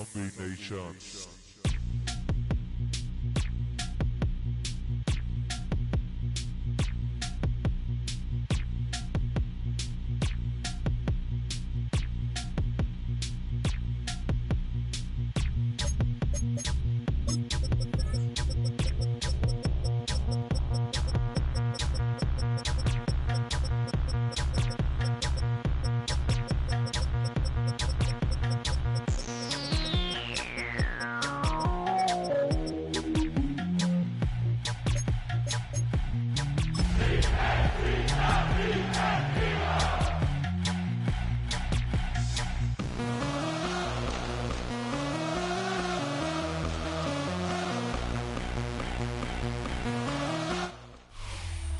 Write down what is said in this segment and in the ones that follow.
SB Nation.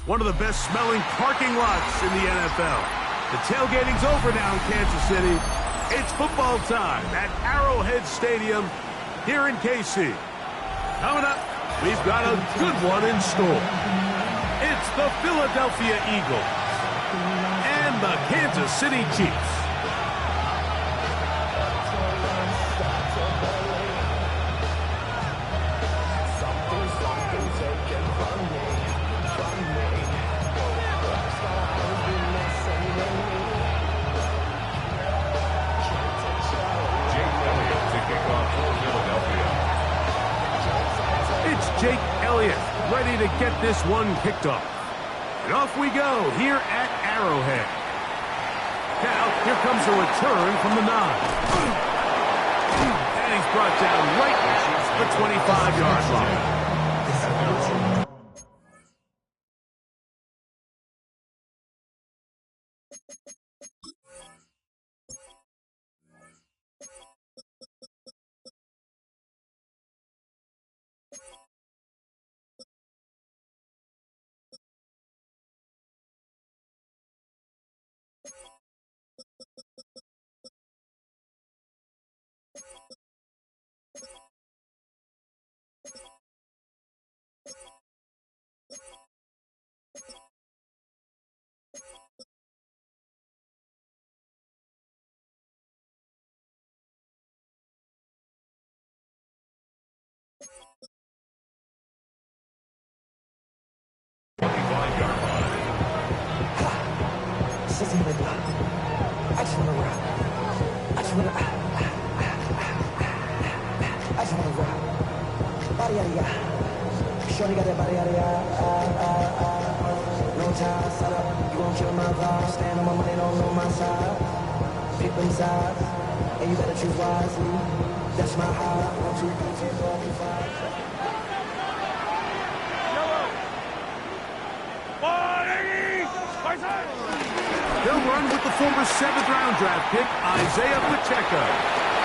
One of the best smelling parking lots in the NFL. The tailgating's over now in Kansas City. It's football time at Arrowhead Stadium here in KC. Coming up, we've got a good one in store. It's the Philadelphia Eagles and the Kansas City Chiefs. Jake Elliott ready to get this one kicked off. And off we go here at Arrowhead. Now, here comes a return from the 9. And he's brought down right at the 25-yard line. Shorty got that body out of no time, set up, you gon' kill my vibe. Stand on my money, don't know my side. Pick them sides, and you better choose wisely. That's my high. 1, 2, 3, 4, 5. They'll run with the former 7th-round draft pick, Isaiah Pacheco.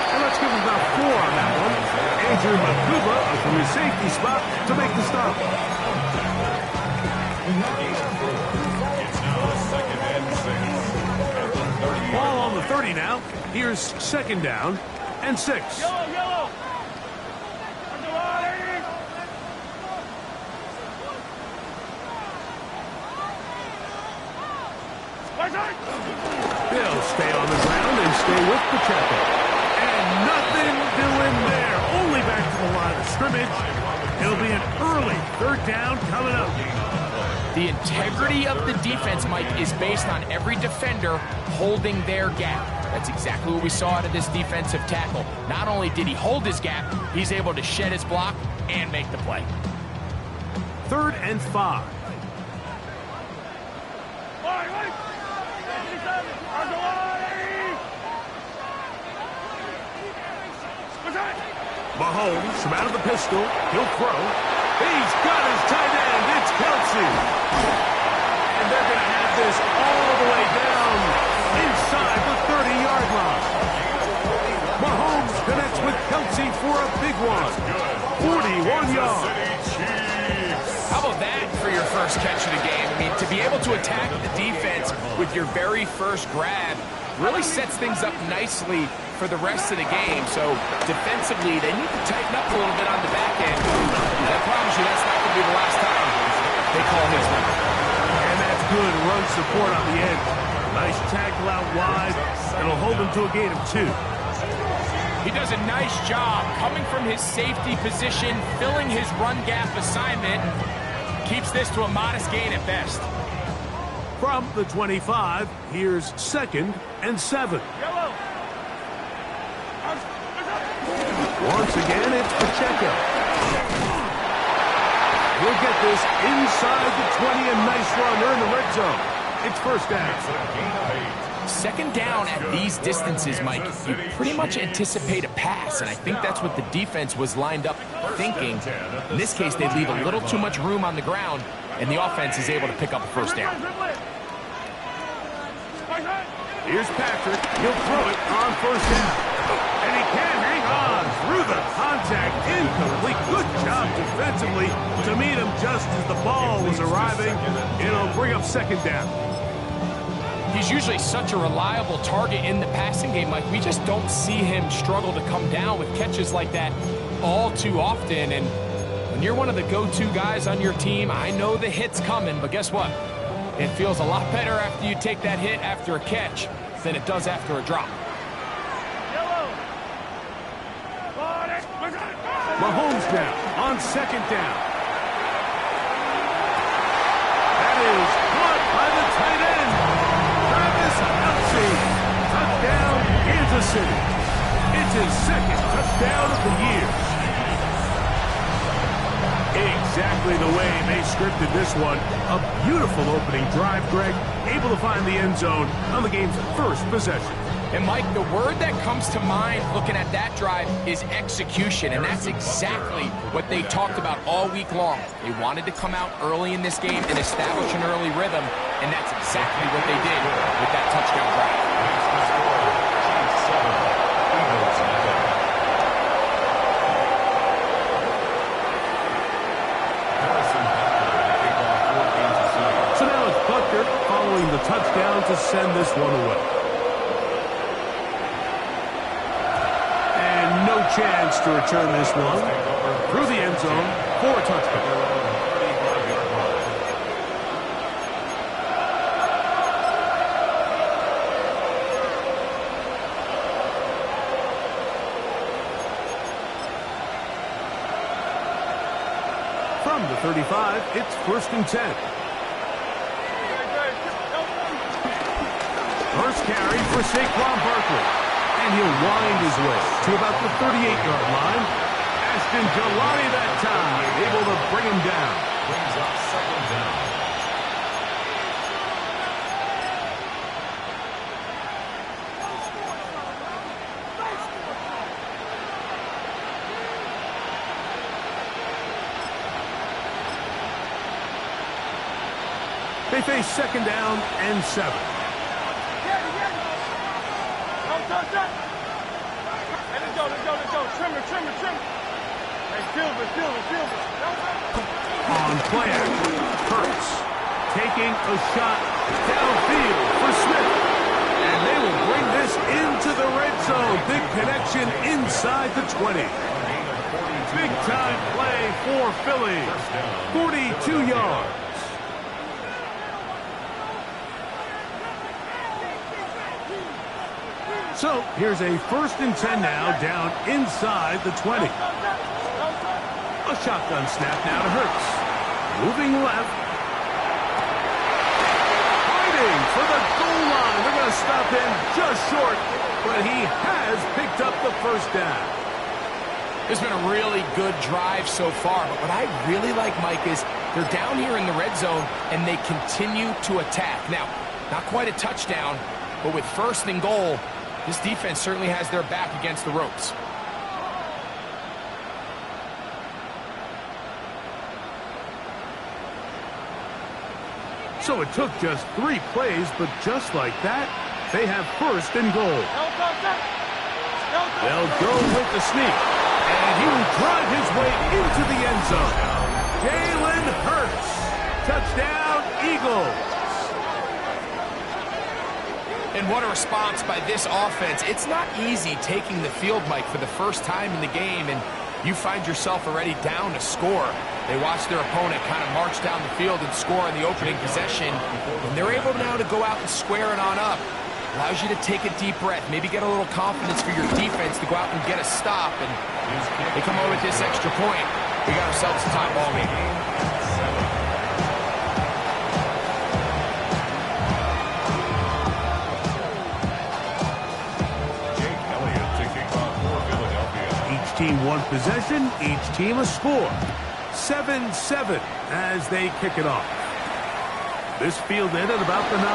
And let's give him about 4 on that one. Andrew Makuba from his safety spot to make the stop. Ball on the 30 now. Here's 2nd down and 6. Yellow. They'll stay on the ground and stay with Pacheco. Nothing doing there. Only back to the line of scrimmage. It'll be an early 3rd down coming up. The integrity of the defense, Mike, is based on every defender holding their gap. That's exactly what we saw out of this defensive tackle. Not only did he hold his gap, he's able to shed his block and make the play. 3rd and 5. Mahomes from out of the pistol. He'll throw. He's got his tight end. It's Kelsey. And they're going to have this all the way down inside the 30-yard line. Mahomes connects with Kelsey for a big one. 41 yards. How about that for your first catch of the game? I mean, to be able to attack the defense with your very first grab really sets things up nicely for the rest of the game. So defensively, they need to tighten up a little bit on the back end. I promise you that's not going to be the last time they call his number. And that's good run support on the end. Nice tackle out wide. It'll hold them to a gain of 2. He does a nice job coming from his safety position, filling his run gap assignment. Keeps this to a modest gain at best. From the 25, here's 2nd and 7. Once again, it's Pacheco. He'll get this inside the 20, a nice run. They're in the red zone. It's first down. Second down at these distances, Mike, you pretty much anticipate a pass, and I think that's what the defense was lined up thinking. In this case, they leave a little too much room on the ground, and the offense is able to pick up a first down. Here's Patrick. He'll throw it on first down. And he can hang on through the contact. Incomplete. Good job defensively to meet him just as the ball was arriving. It'll bring up second down. He's usually such a reliable target in the passing game, Mike. We just don't see him struggle to come down with catches like that all too often. And when you're one of the go-to guys on your team, I know the hit's coming, but guess what? It feels a lot better after you take that hit after a catch than it does after a drop. Mahomes now on second down. That is caught by the tight end. Travis Kelce. Touchdown, Kansas City. It's his second touchdown of the year. Exactly the way they scripted this one. A beautiful opening drive, Greg. Able to find the end zone on the game's first possession. And, Mike, the word that comes to mind looking at that drive is execution, and that's exactly what they talked about all week long. They wanted to come out early in this game and establish an early rhythm, and that's exactly what they did with that touchdown drive. So now it's Butker following the touchdown to send this one away. No chance to return this one through the end zone for a touchdown. From the 35, it's 1st and 10. First carry for Saquon Barkley. And he'll wind his way to about the 38-yard line. Ashton Jelani that time, able to bring him down. Brings up second down. They face second down and 7. On play action, Hurts taking a shot downfield for Smith. And they will bring this into the red zone. Big connection inside the 20. Big time play for Philly. 42 yards. So here's a 1st and 10 now, down inside the 20. A shotgun snap now to Hurts. Moving left. Fighting for the goal line. They're going to stop him just short, but he has picked up the first down. It's been a really good drive so far, but what I really like, Mike, is they're down here in the red zone, and they continue to attack. Now, not quite a touchdown, but with 1st and goal, this defense certainly has their back against the ropes. So it took just 3 plays, but just like that, they have 1st and goal. They'll go with the sneak, and he will drive his way into the end zone. Jalen Hurts, touchdown, Eagles. And what a response by this offense. It's not easy taking the field, Mike, for the first time in the game, and you find yourself already down to score. They watch their opponent kind of march down the field and score on the opening possession, and they're able now to go out and square it on up. allows you to take a deep breath, maybe get a little confidence for your defense to go out and get a stop. And they come over with this extra point. We got ourselves a tie ball game. Team one possession, each team a score. 7-7 as they kick it off. This fielded at about the 9.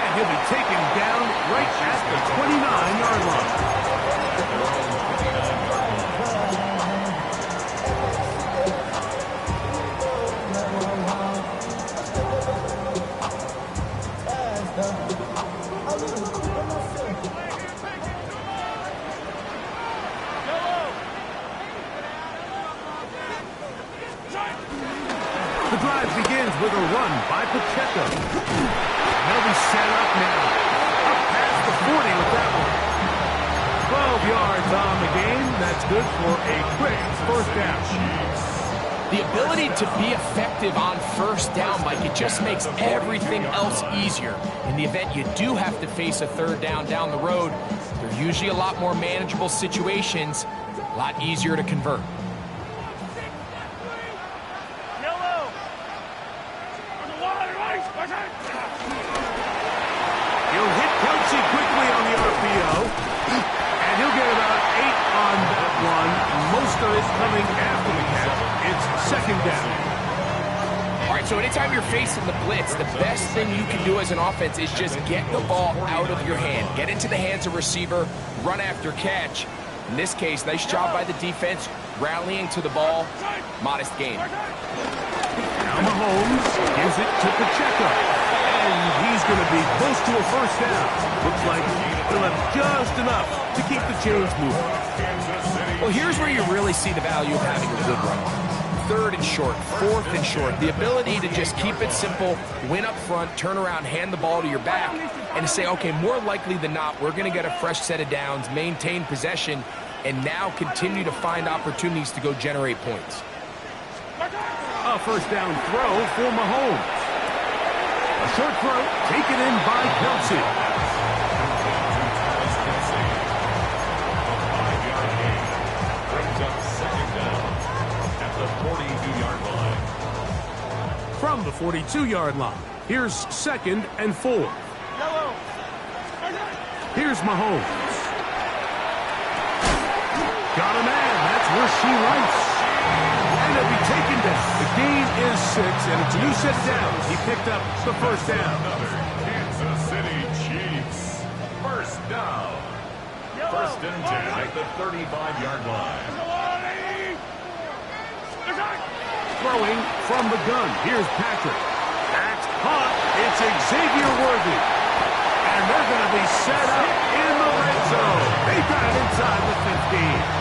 And he'll be taken down right at the 29-yard line. The drive begins with a run by Pacheco. They'll be set up now. Up past the 40 with that one. 12 yards on the game. That's good for a quick first down. The ability to be effective on first down, Mike, it just makes everything else easier. In the event you do have to face a third down the road, they're usually a lot more manageable situations, a lot easier to convert. He'll hit Kelsey quickly on the RPO, and he'll get about 8 on that one. Most of it coming after the catch. It's second down. All right, so anytime you're facing the blitz, the best thing you can do as an offense is just get the ball out of your hand. Get into the hands of receiver, run after catch. In this case, nice job by the defense, rallying to the ball. Modest gain. Now Mahomes gives it to Pacheco. And he's going to be close to a first down. Looks like he'll have just enough to keep the chains moving. Well, here's where you really see the value of having a good run. Third and short, fourth and short. The ability to just keep it simple, win up front, turn around, hand the ball to your back, and to say, okay, more likely than not, we're going to get a fresh set of downs, maintain possession, and now continue to find opportunities to go generate points. A first down throw for Mahomes. A short throw taken in by Kelsey. From the 42-yard line, here's second and 4. Here's Mahomes. Got a man. That's where she likes. And it'll be taken down. The gain is 6, and it's a new set down. He picked up the first down. Kansas City Chiefs. First down. First and 10 at the 35-yard line. Throwing from the gun. Here's Patrick. That's caught. It's Xavier Worthy. And they're going to be set up in the red zone. They got it inside the 15.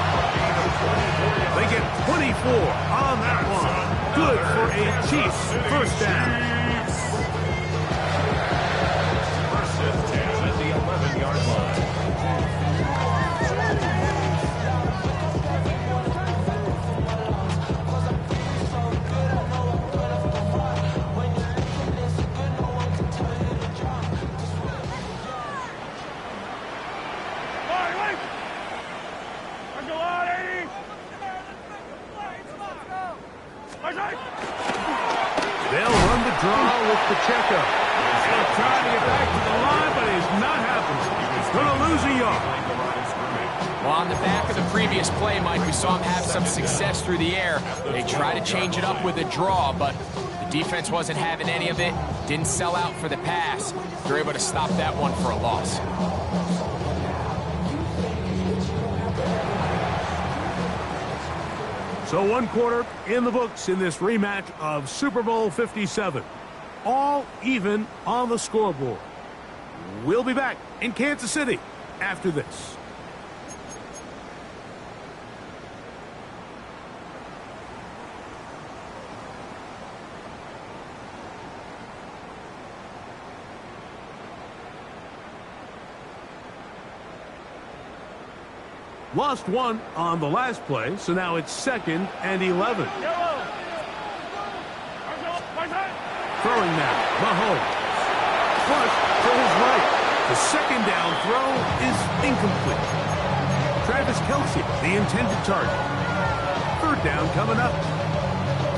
They get 24 on that one. Good for a Chiefs first down. First and 10 at the 11-yard line. They'll run the draw with Pacheco. He'll try to get back to the line, but it's not happening. He's going to lose a yard. Well, on the back of the previous play, Mike, we saw him have some success through the air. They tried to change it up with a draw, but the defense wasn't having any of it. Didn't sell out for the pass. They're able to stop that one for a loss. So 1 quarter in the books in this rematch of Super Bowl 57. All even on the scoreboard. We'll be back in Kansas City after this. Lost one on the last play, so now it's second and 11. Throwing now, Mahomes. Flush for his The second down throw is incomplete. Travis Kelce, the intended target. Third down coming up.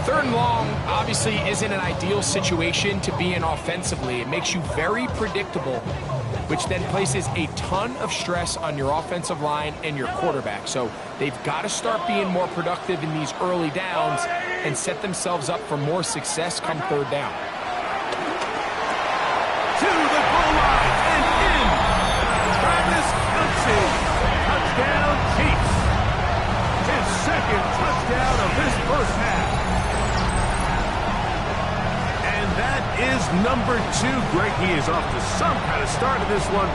Third and long obviously isn't an ideal situation to be in offensively. It makes you very predictable, which then places a ton of stress on your offensive line and your quarterback. So they've got to start being more productive in these early downs and set themselves up for more success come third down. To the goal line and in. Travis Kelce. Touchdown Chiefs. His second touchdown of this first half. And that is number 2. Greg, he is off to some kind of start in this one.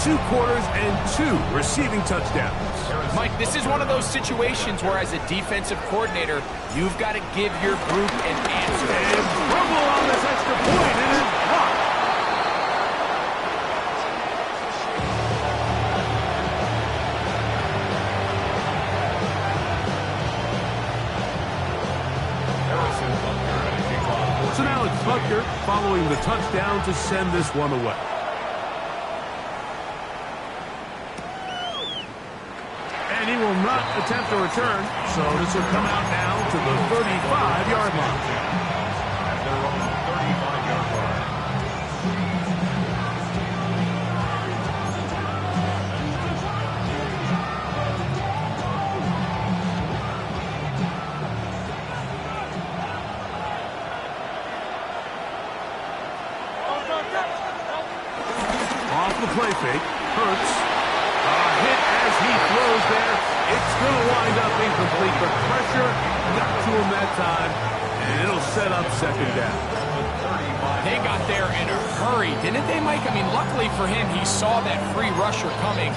2 quarters and 2 receiving touchdowns. Mike, this is one of those situations where as a defensive coordinator, you've got to give your group an answer. And trouble on this extra point. It is blocked. So now it's Butker following the touchdown to send this one away. And he will not attempt a return, so this will come out now to the 35-yard line. At their own 35-yard line. Off the play fake, Hurts. Hit as he throws there. It's going to wind up incomplete, but pressure got to him that time, and it'll set up second down. They got there in a hurry, didn't they, Mike? I mean, luckily for him, he saw that free rusher coming,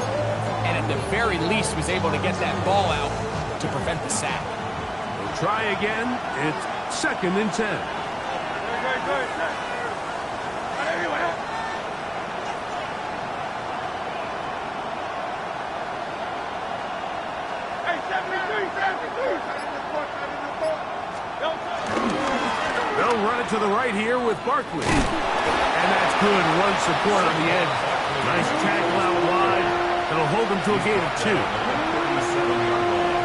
and at the very least was able to get that ball out to prevent the sack. We'll try again. It's second and 10. They'll run it to the right here with Barkley. And that's good run support on the edge. Nice tackle out wide. That'll hold them to a gain of 2. 37-yard line.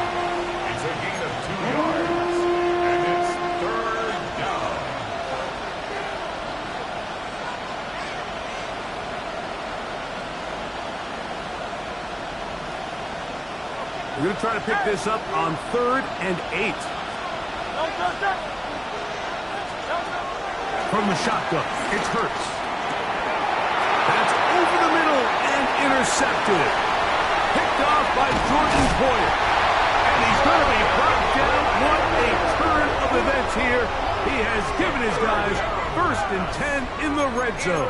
It's a gain of 2 yards. And it's third down. We're going to try to pick this up on 3rd and 8. From the shotgun, it's Hurts. That's over the middle and intercepted. Picked off by Jordan Poyer. And he's going to be brought down. What a turn of events here. He has given his guys 1st and 10 in the red zone.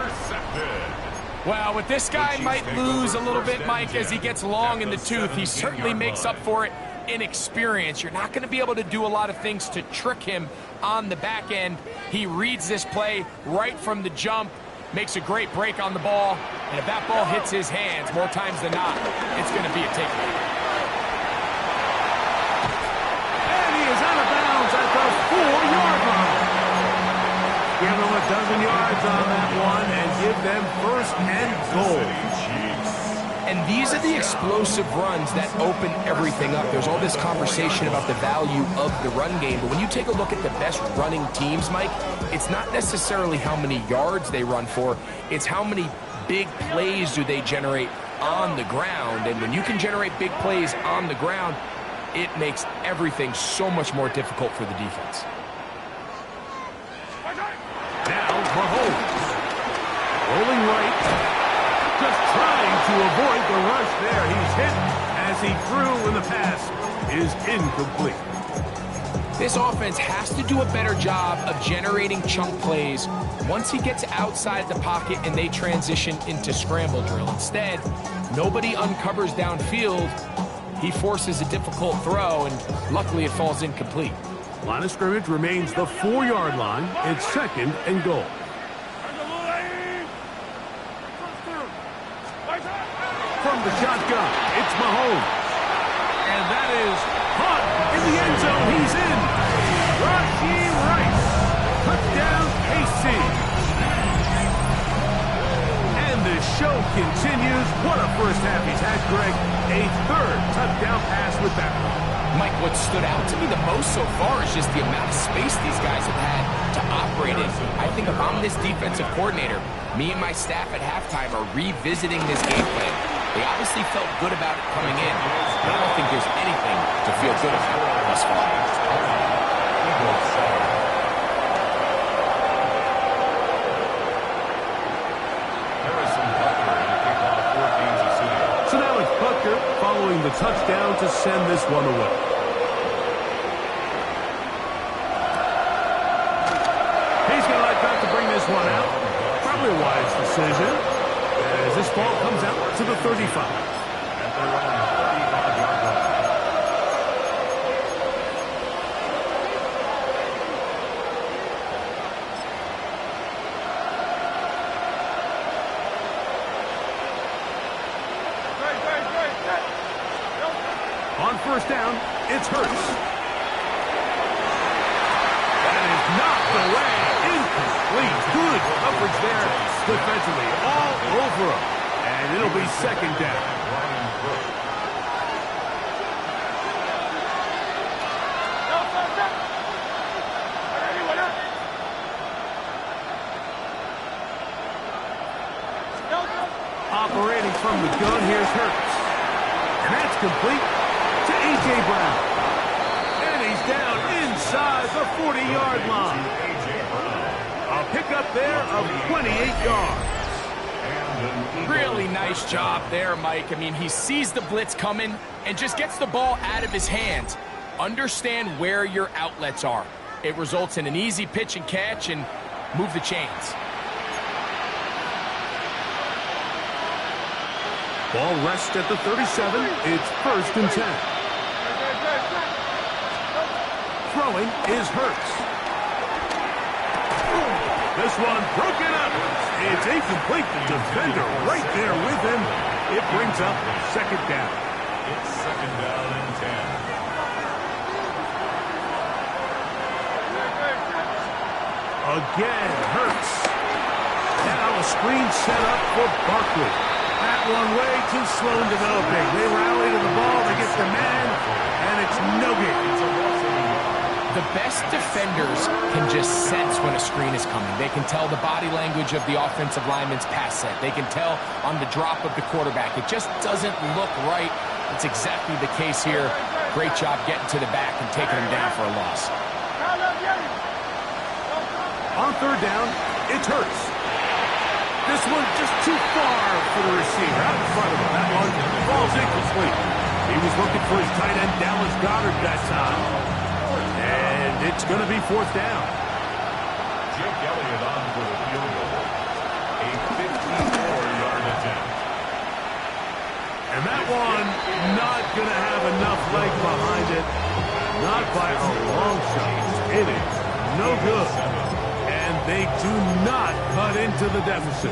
Well, with this guy might lose a little bit, Mike, as he gets long in the tooth. He certainly makes up for it in experience. You're not going to be able to do a lot of things to trick him on the back end. He reads this play right from the jump, makes a great break on the ball, and if that ball hits his hands more times than not, it's going to be a takeaway. And he is out of bounds at the 4-yard line. Give them a dozen yards on that one and give them 1st and goal. And these are the explosive runs that open everything up. There's all this conversation about the value of the run game, but when you take a look at the best running teams, Mike, it's not necessarily how many yards they run for, it's how many big plays do they generate on the ground. And when you can generate big plays on the ground, it makes everything so much more difficult for the defense. Now Mahomes. Rolling right. Just trying to avoid the rush there. He's hit as he threw, and the pass is incomplete. This offense has to do a better job of generating chunk plays once he gets outside the pocket and they transition into scramble drill. Instead, nobody uncovers downfield. He forces a difficult throw, and luckily it falls incomplete. Line of scrimmage remains the 4-yard line. It's 2nd and goal. From the shotgun, it's Mahomes. And that is caught in the end zone. He's in. Rashee Rice. Touchdown, KC. And the show continues. What a first half he's had, Greg. A third touchdown pass with that one. Mike, what stood out to me the most so far is just the amount of space these guys have had to operate in. I think if I'm this defensive coordinator, me and my staff at halftime are revisiting this game plan. They obviously felt good about it coming in, but I don't think there's anything to feel good about thus far. So now it's Butker following the touchdown to send this one away. He's going to like that to bring this one out. Probably a wise decision as this ball comes out to the 35. On first down, it's Hurts. That is knocked away. Incomplete. Good coverage there defensively. All over him. And it'll be second down. Operating from the gun, here's Hurts. And that's complete to A.J. Brown. And he's down inside the 40-yard line. A pickup there of 28 yards. Really nice job there, Mike. I mean, he sees the blitz coming and just gets the ball out of his hands. Understand where your outlets are. It results in an easy pitch and catch and move the chains. Ball rests at the 37. It's first and 10. Throwing is Hurts. This one broken up. It's incomplete. The defender right there with him. It brings up second down. It's second down and 10. Again, Hurts. Now a screen set up for Barkley. That one way too slow in developing. They rally to the ball, they get the man, and it's no gain. The best defenders can just sense when a screen is coming. They can tell the body language of the offensive lineman's pass set. They can tell on the drop of the quarterback. It just doesn't look right. It's exactly the case here. Great job getting to the back and taking him down for a loss. On third down, it's Hurts. This one just too far for the receiver. Out in front of him. That one falls incomplete. He was looking for his tight end, Dallas Goedert, that time. And it's going to be fourth down. Jake Elliott on for the field goal. A 54-yard attempt. And that one not going to have enough leg behind it. Not by a long shot. It is no good. And they do not cut into the deficit.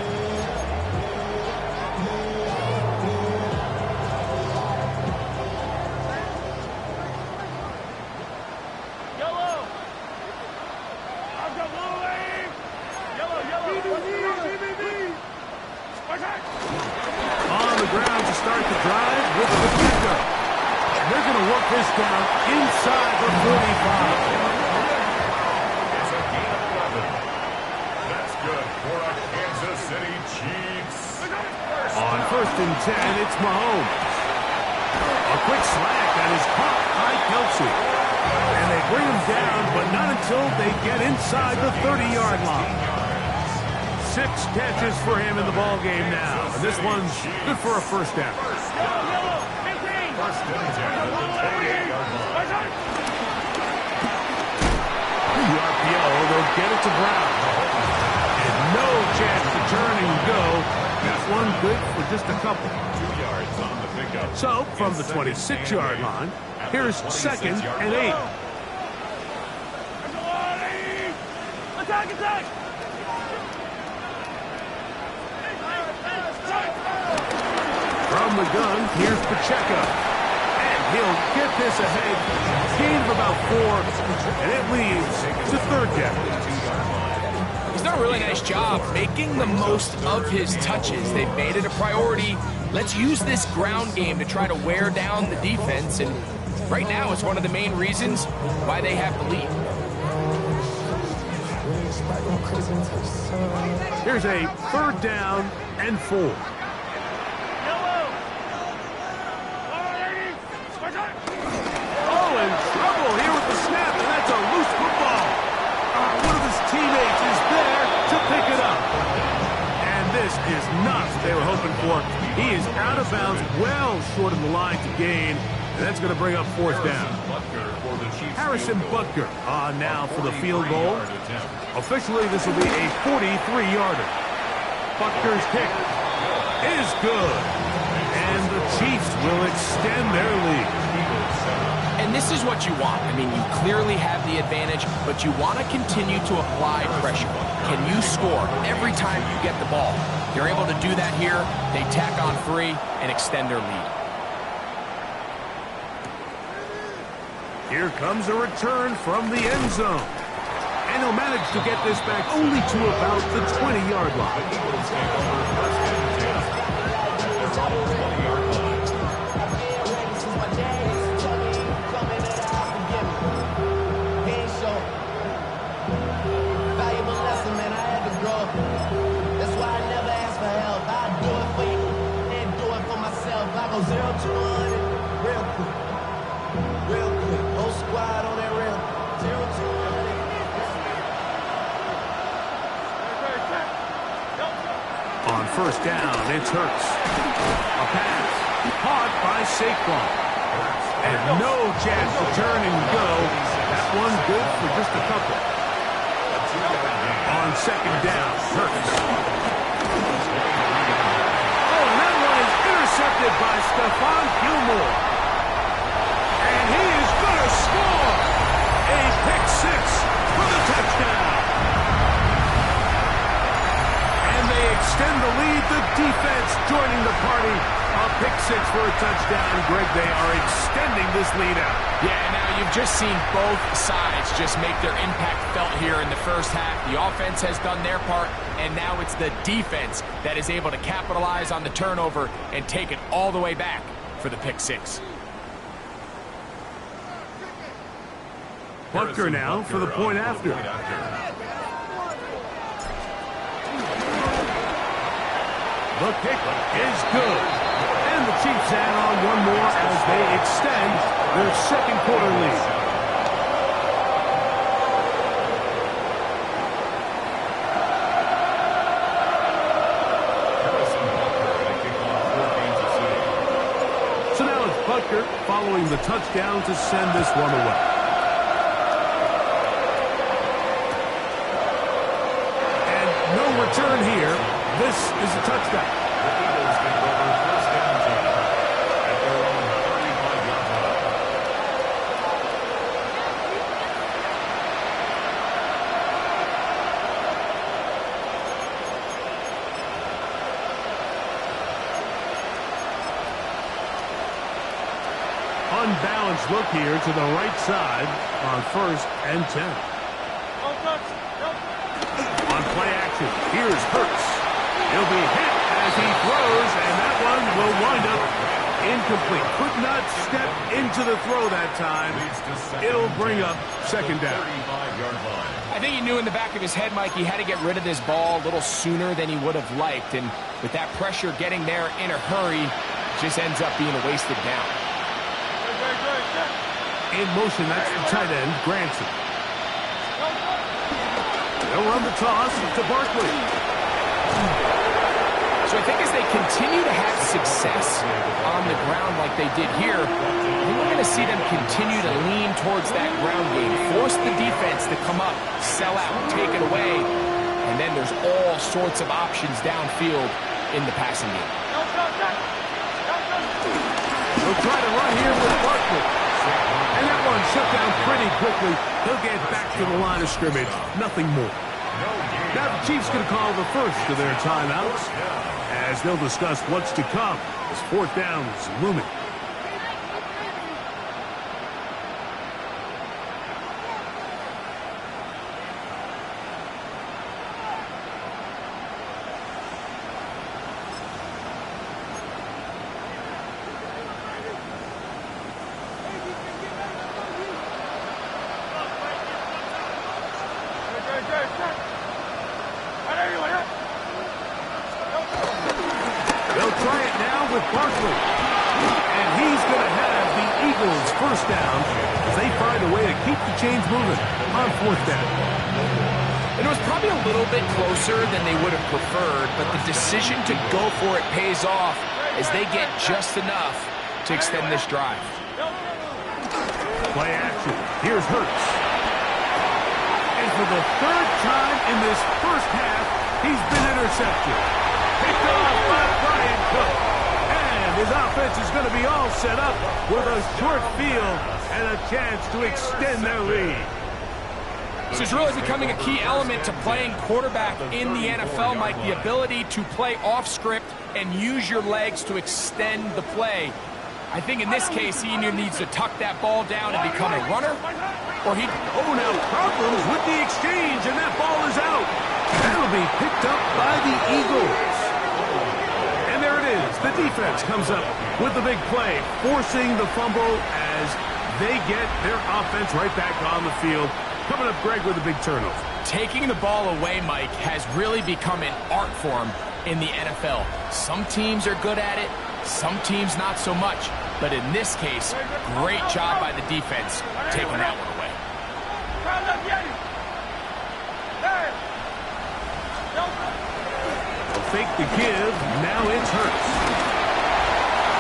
On the ground to start the drive with the defender. They're going to work this down inside the 45. It's a gain of 11. That's good for a Kansas City Chiefs. On first and 10, it's Mahomes. A quick slant that is caught by Kelsey. And they bring him down, but not until they get inside the 30-yard line. 6 catches for him in the ball game now. And this one's good for a first down. First and 10 at the 28-yard line. The RPO, they'll get it to Brown. And no chance to turn and go. That one good for just a couple. 2 yards on the pickup. So, from the 26-yard line, here's second and 8. Attack! From the gun, here's Pacheco. And he'll get this ahead. Gain of about 4, and it leads to third down. You He's done a really nice job making the most of his touches. They've made it a priority. Let's use this ground game to try to wear down the defense, and right now it's one of the main reasons why they have the lead. Here's a 3rd down and 4. Oh, in trouble here with the snap, and that's a loose football. One of his teammates is there to pick it up. And this is not what they were hoping for. He is out of bounds, well short of the line to gain, and that's going to bring up 4th down. Harrison Butker now for the field goal. Officially, this will be a 43-yarder. Butker's kick is good, and the Chiefs will extend their lead. And this is what you want. I mean, you clearly have the advantage, but you want to continue to apply pressure. Can you score every time you get the ball? They're able to do that here. They tack on 3 and extend their lead. Here comes a return from the end zone. And he'll manage to get this back only to about the 20-yard line. On 1st down, it's Hurts. A pass caught by Saquon. And no chance to turn and go. That one good for just a couple. On 2nd down, Hurts. Oh, and that one is intercepted by Stephon Gilmore. And he is going to score. A pick 6 for the touchdown. They extend the lead. The defense joining the party. A pick 6 for a touchdown. Greg, they are extending this lead out. Yeah, now you've just seen both sides just make their impact felt here in the first half. The offense has done their part, and now it's the defense that is able to capitalize on the turnover and take it all the way back for the pick 6. Butker now for the point after. The kick is good. And the Chiefs add on one more as they extend their 2nd quarter lead. So now it's Butker following the touchdown to send this one away. And no return here. This is a touchdown. The Eagles get over 1st down at their own 35-yard line. Unbalanced look here to the right side on 1st and 10. On play action, here's Hurts. He'll be hit as he throws, and that one will wind up incomplete. Could not step into the throw that time. It'll bring up 2nd down. I think he knew in the back of his head, Mike, he had to get rid of this ball a little sooner than he would have liked. And with that pressure getting there in a hurry, it just ends up being a wasted down. In motion, that's the tight end, Granson. They'll run the toss to Barkley. So I think as they continue to have success on the ground like they did here, I think we're going to see them continue to lean towards that ground game, force the defense to come up, sell out, take it away, and then there's all sorts of options downfield in the passing game. They'll try to run here with Barkley. And that one shut down pretty quickly. He'll get back to the line of scrimmage. Nothing more. Now the Chiefs going to call the first of their timeouts as they'll discuss what's to come as 4th down is looming. try it now with Barkley. And he's going to have the Eagles first down as they find a way to keep the chains moving on fourth down. And it was probably a little bit closer than they would have preferred, but the decision to go for it pays off as they get just enough to extend this drive. Play action. Here's Hurts. And for the third time in this first half, he's been intercepted. Picked off by Brian Cook. And his offense is going to be all set up with a short field and a chance to extend their lead. This is really becoming a key element to playing quarterback in the NFL, Mike, the ability to play off script and use your legs to extend the play. I think in this case, he either needs to tuck that ball down and become a runner, or he... Oh, now problems with the exchange, and that ball is out. That'll be picked up by the Eagles. And there it is. The defense comes up with the big play, forcing the fumble as they get their offense right back on the field. Coming up, Greg, with a big turnover. Taking the ball away, Mike, has really become an art form in the NFL. Some teams are good at it, some teams not so much. But in this case, great job by the defense taking that one away. They'll fake the give. Now it's Hurts.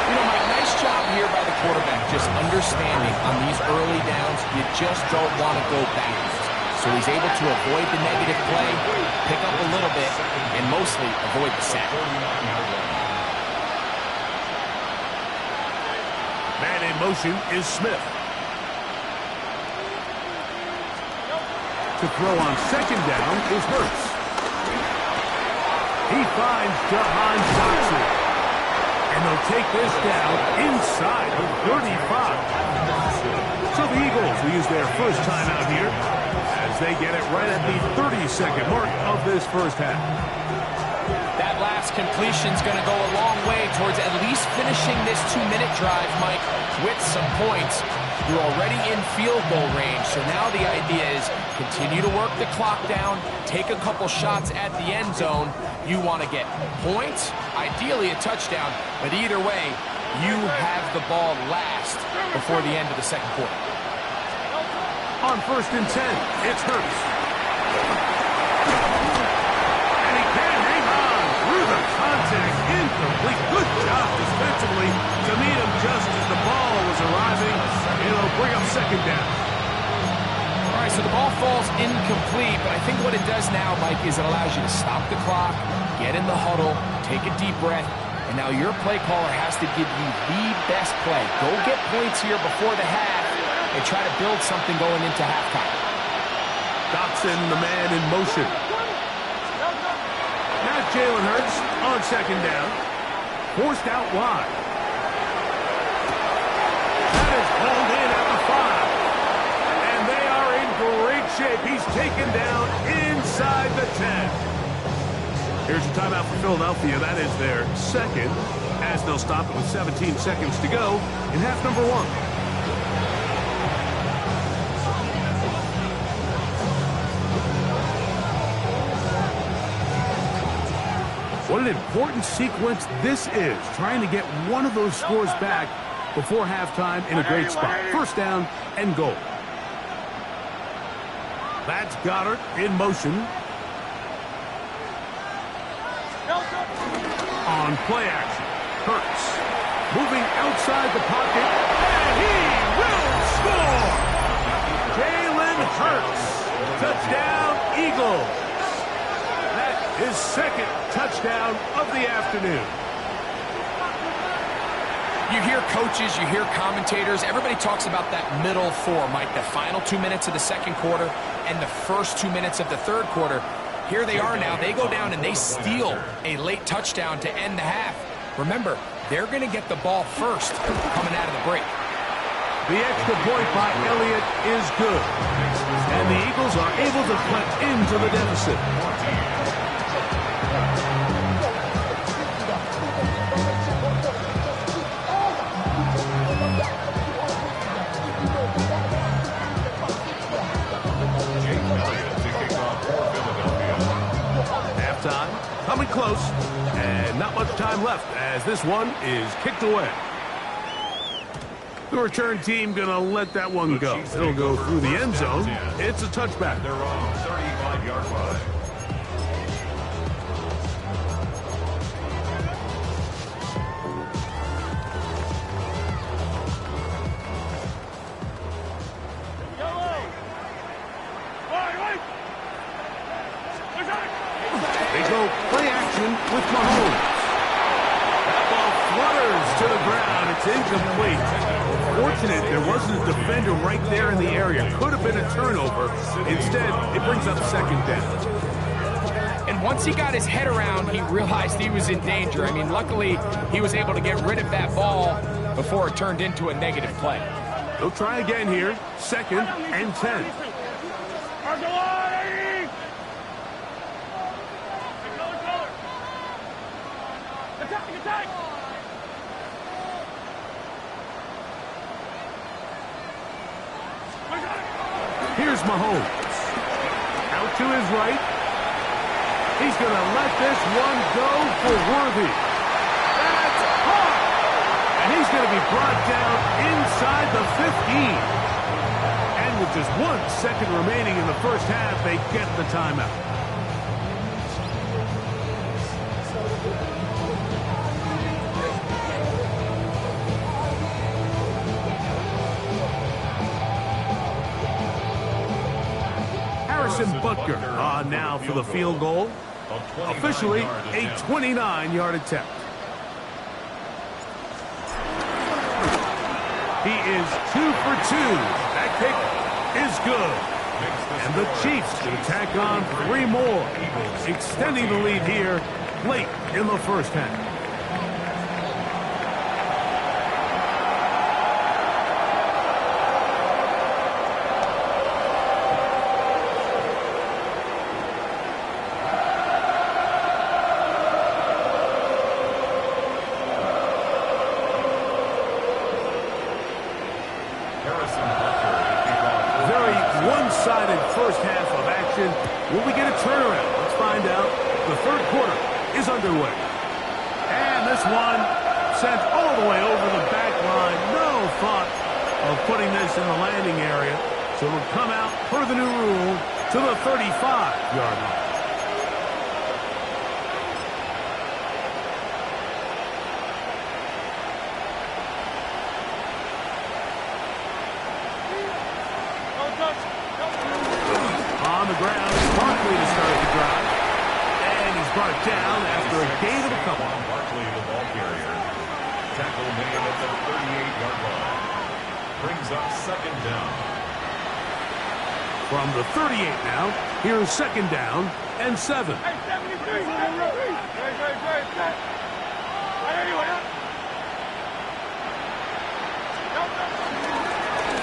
You know, Mike, nice job here by the quarterback, just understanding on these early downs, you just don't want to go backwards. So he's able to avoid the negative play, pick up a little bit, and mostly avoid the sack. Man in motion is Smith. To throw on second down is Hurts. He finds Jahan Dotson. And they'll take this down inside the 35. So the Eagles will use their first timeout here as they get it right at the 30-second mark of this first half. That last completion's going to go a long way towards at least finishing this 2-minute drive, Mike, with some points. You're already in field goal range, so now the idea is continue to work the clock down, take a couple shots at the end zone. You want to get points, ideally a touchdown, but either way, you have the ball last before the end of the second quarter. On 1st and 10, it's Hurts. And he can hang on through the contact. Incomplete. Good job defensively to meet him just as the ball was arriving. It'll bring up second down. All right, so the ball falls incomplete, but I think what it does now, Mike, is it allows you to stop the clock, get in the huddle, take a deep breath, and now your play caller has to give you the best play. Go get points here before the half and try to build something going into halftime. Dotson, the man in motion. Now Jalen Hurts on second down. Forced out wide. That is hauled in at the 5. And they are in great shape. He's taken down inside the 10. Here's a timeout for Philadelphia. That is their second, as they'll stop it with 17 seconds to go in half number 1. What an important sequence this is, trying to get one of those scores back before halftime in a great spot. First down and goal. That's Goddard in motion. On play action, Hurts moving outside the pocket, and he will score! Jalen Hurts, touchdown Eagles. His second touchdown of the afternoon. You hear coaches, you hear commentators, everybody talks about that middle 4, Mike, the final 2 minutes of the second quarter and the first 2 minutes of the third quarter. Here they are now. They go down and they steal a late touchdown to end the half. Remember, they're going to get the ball first coming out of the break. The extra point by Elliott is good. And the Eagles are able to cut into the deficit. Halftime, coming close, and not much much time left as this one is kicked away. The return team going to let that one go. It'll go through the end zone. It's a touchback. They're on 35-yard line. They go play action with Mahomes. That ball flutters to the ground. It's incomplete. Fortunate there wasn't a defender right there in the area. Could have been a turnover. Instead, it brings up second down. And once he got his head around, he realized he was in danger. I mean, luckily, he was able to get rid of that ball before it turned into a negative play. They'll try again here. 2nd and 10. Here's Mahomes. Out to his right. He's going to let this one go for Worthy. That's caught! And he's going to be brought down inside the 15. And with just 1 second remaining in the first half, they get the timeout. Butker on now for the field goal. Officially a 29-yard attempt. He is 2 for 2. That kick is good. And the Chiefs will tack on 3 more, extending the lead here late in the first half. First half of action. Will we get a turnaround? Let's find out. The third quarter is underway. And this one sent all the way over the back line. No thought of putting this in the landing area. So it'll come out, per the new rule, to the 35-yard line. On the ground, Barkley to start the drive. And he's brought down after a gain of a couple. Barkley, the ball carrier. Tackle made at the 38-yard line. Brings up second down. From the 38 now, here's second down and 7.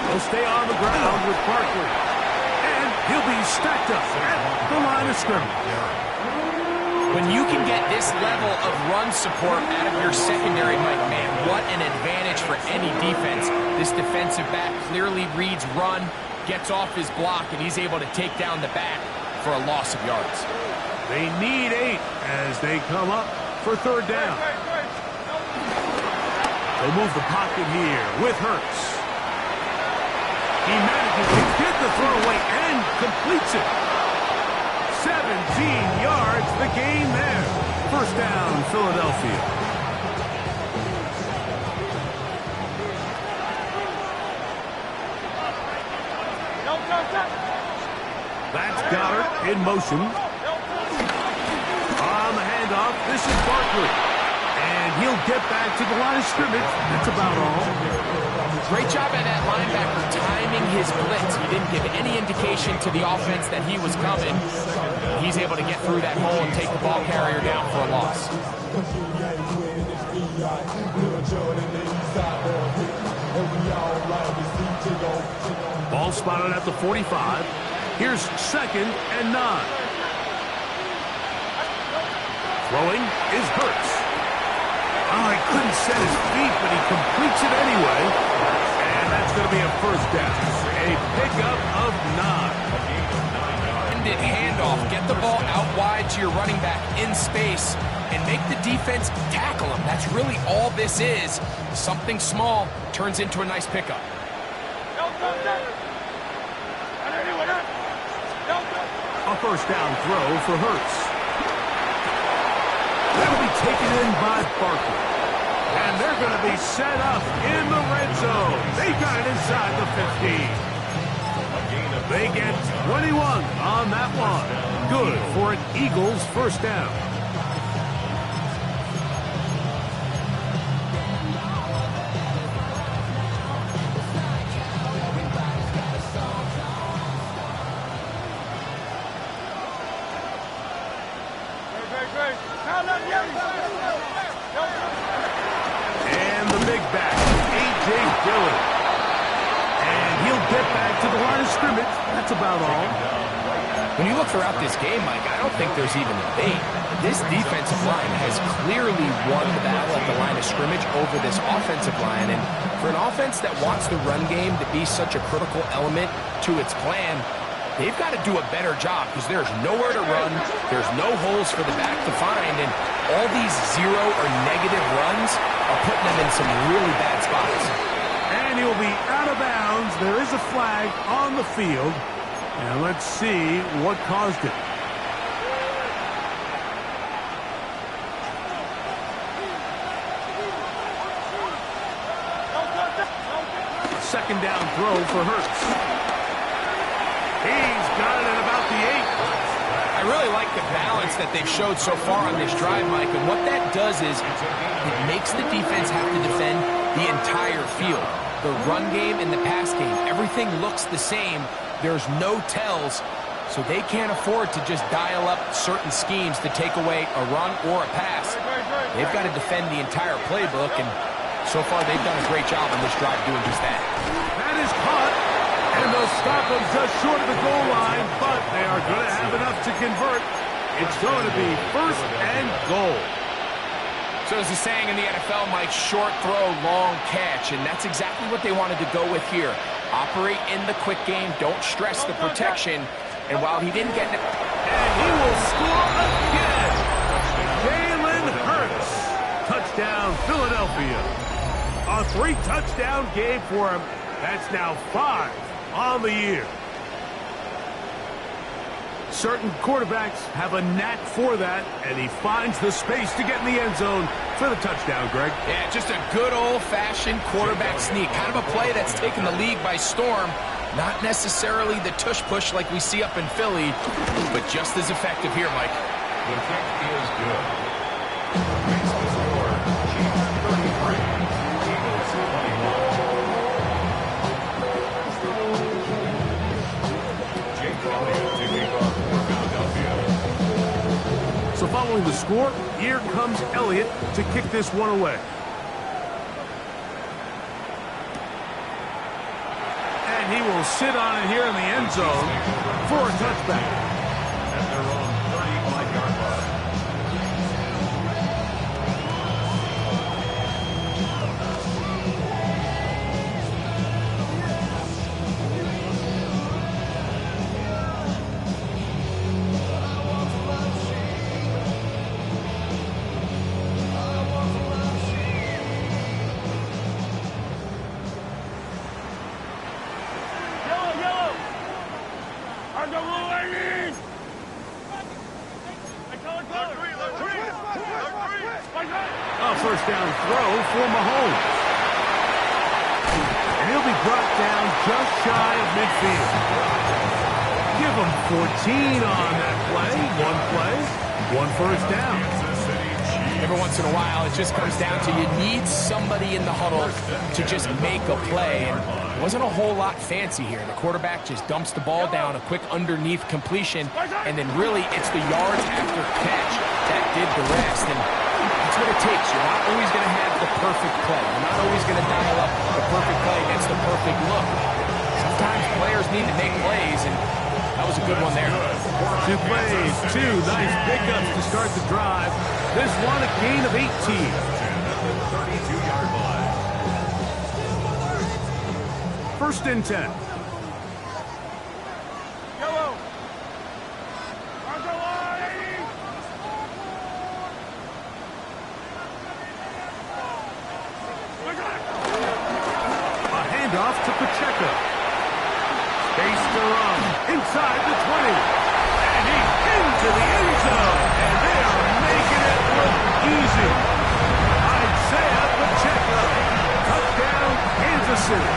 They'll stay on the ground with Barkley. And he'll be stacked up at the line of scrimmage. When you can get this level of run support out of your secondary, Mike, man, what an advantage for any defense. This defensive back clearly reads run, gets off his block, and he's able to take down the back for a loss of yards. They need 8 as they come up for third down. They'll move the pocket here with Hurts. He manages to get the throw away and completes it. 17 yards, the gain there. First down, Philadelphia. That's Goddard in motion. On the handoff, this is Barkley. And he'll get back to the line of scrimmage. That's about all. Great job by that linebacker timing his blitz. He didn't give any indication to the offense that he was coming. He's able to get through that hole and take the ball carrier down for a loss. Ball spotted at the 45. Here's second and 9. Throwing is Hurts. Oh, he couldn't set his feet, but he completes it anyway. And that's going to be a first down. A pickup of 9. extended handoff. Get the ball out wide to your running back in space and make the defense tackle him. That's really all this is. Something small turns into a nice pickup. A first down throw for Hurts. That'll be taken in by Barkley. And they're going to be set up in the red zone. They got it inside the 15. They get 21 on that one. Good for an Eagles first down. And the big back, A.J. Dillon. And he'll get back to the line of scrimmage. That's about all. When you look throughout this game, Mike, I don't think there's even a debate. This defensive line has clearly won the battle at the line of scrimmage over this offensive line. And for an offense that wants the run game to be such a critical element to its plan, they've got to do a better job because there's nowhere to run, there's no holes for the back to find, and all these zero or negative runs are putting them in some really bad spots. And he'll be out of bounds. There is a flag on the field. And let's see what caused it. A second down throw for Hurts. He's got it at about the 8. I really like the balance that they've showed so far on this drive, Mike, and what that does is it makes the defense have to defend the entire field. The run game and the pass game, everything looks the same. There's no tells, so they can't afford to just dial up certain schemes to take away a run or a pass. They've got to defend the entire playbook, and so far they've done a great job on this drive doing just that. That is caught, and they'll stop them just short of the goal line, but they are going to have enough to convert. It's going to be first and goal. So as the saying in the NFL, Mike, short throw, long catch, and that's exactly what they wanted to go with here. Operate in the quick game, don't stress the protection, and while he didn't get it... And he will score again! Jalen Hurts! Touchdown, Philadelphia. A 3-touchdown game for him. That's now 5 on the year. Certain quarterbacks have a knack for that, and he finds the space to get in the end zone for the touchdown, Greg. Yeah, just a good old-fashioned quarterback sneak. Kind of a play that's taken the league by storm. Not necessarily the tush-push like we see up in Philly, but just as effective here, Mike. The kick is good. Makes the score. Chiefs 33. Eagles 21. Jake Elliott taking off for Philadelphia. So following the score, here comes Elliott to kick this one away. And he will sit on it here in the end zone for a touchback. At their own 35-yard line. A first down throw for Mahomes. And he'll be brought down just shy of midfield. Give him 14 on that play. One first down. Every once in a while, it just comes down to you need somebody in the huddle to just make a play. And it wasn't a whole lot fancy here. The quarterback just dumps the ball down, a quick underneath completion, and then really it's the yards after catch that did the rest. And that's what it takes. You're not always going to have the perfect play. You're not always going to dial up the perfect play against the perfect look. Sometimes players need to make plays, and that was a good one there. 2 plays, 2 nice pickups to start the drive. This one a gain of 18. At the 32-yard line. First and 10. Handoff to Pacheco. Space to run. Inside the 20. And he's into the end zone. And they are making it look easy. Isaiah Pacheco. Touchdown, Kansas City.